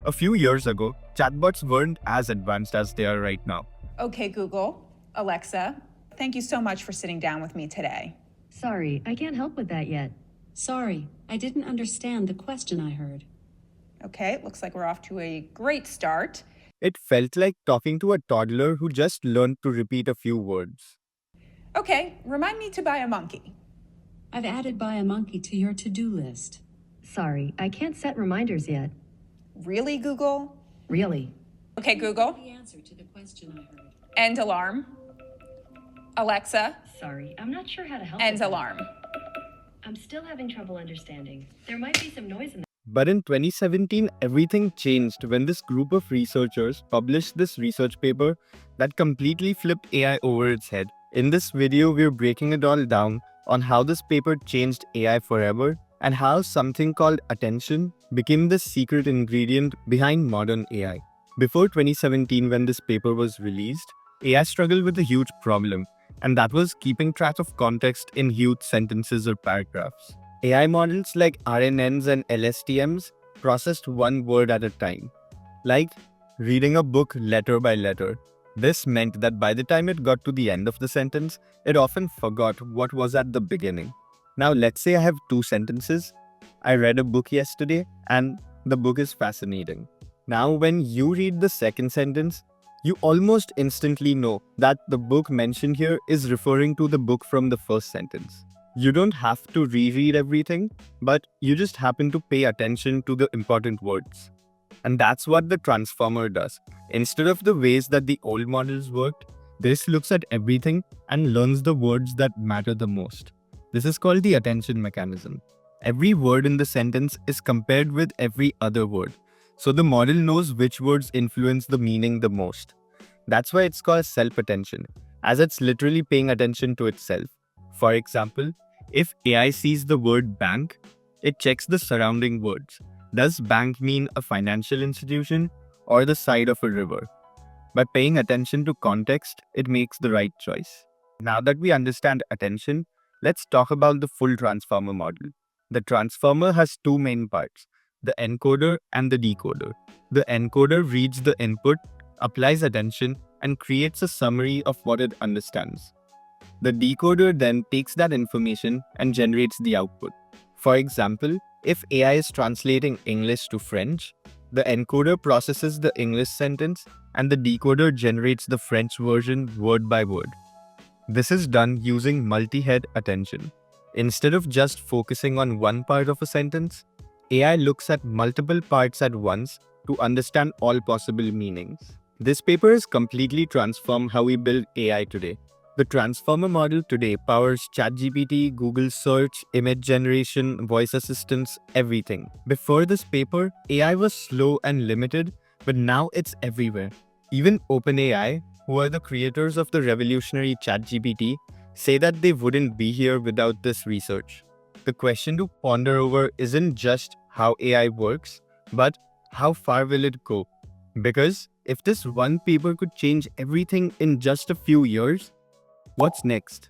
A few years ago, chatbots weren't as advanced as they are right now. Okay, Google, Alexa, thank you so much for sitting down with me today. Sorry, I can't help with that yet. Sorry, I didn't understand the question I heard. Okay, it looks like we're off to a great start. It felt like talking to a toddler who just learned to repeat a few words. Okay, remind me to buy a monkey. I've added buy a monkey to your to-do list. Sorry, I can't set reminders yet. Really, Google? Really? Okay, Google, The answer to the question I heard. end alarm. Alexa, Sorry, I'm not sure how to help end with that. alarm. I'm still having trouble understanding. There might be some noise in But in 2017, everything changed when this group of researchers published this research paper that completely flipped AI over its head. In this video, we're breaking it all down on how this paper changed AI forever and how something called attention became the secret ingredient behind modern AI. Before 2017, when this paper was released, AI struggled with a huge problem, and that was keeping track of context in huge sentences or paragraphs. AI models like RNNs and LSTMs processed one word at a time, like reading a book letter by letter. This meant that by the time it got to the end of the sentence, it often forgot what was at the beginning. Now, let's say I have two sentences. I read a book yesterday, and the book is fascinating. Now, when you read the second sentence, you almost instantly know that the book mentioned here is referring to the book from the first sentence. You don't have to reread everything, but you just happen to pay attention to the important words. And that's what the transformer does. Instead of the ways that the old models worked, this looks at everything and learns the words that matter the most. This is called the attention mechanism. Every word in the sentence is compared with every other word, so the model knows which words influence the meaning the most. That's why it's called self-attention, as it's literally paying attention to itself. For example, if AI sees the word bank, it checks the surrounding words. Does bank mean a financial institution or the side of a river? By paying attention to context, it makes the right choice. Now that we understand attention, let's talk about the full transformer model. The transformer has two main parts, the encoder and the decoder. The encoder reads the input, applies attention, and creates a summary of what it understands. The decoder then takes that information and generates the output. For example, if AI is translating English to French, the encoder processes the English sentence and the decoder generates the French version word by word. This is done using multi-head attention. Instead of just focusing on one part of a sentence, AI looks at multiple parts at once to understand all possible meanings. This paper has completely transformed how we build AI today. The transformer model today powers ChatGPT, Google search, image generation, voice assistants, everything. Before this paper, AI was slow and limited, but now it's everywhere. Even OpenAI, who are the creators of the revolutionary ChatGPT, say that they wouldn't be here without this research. The question to ponder over isn't just how AI works, but how far will it go? Because if this one paper could change everything in just a few years, what's next?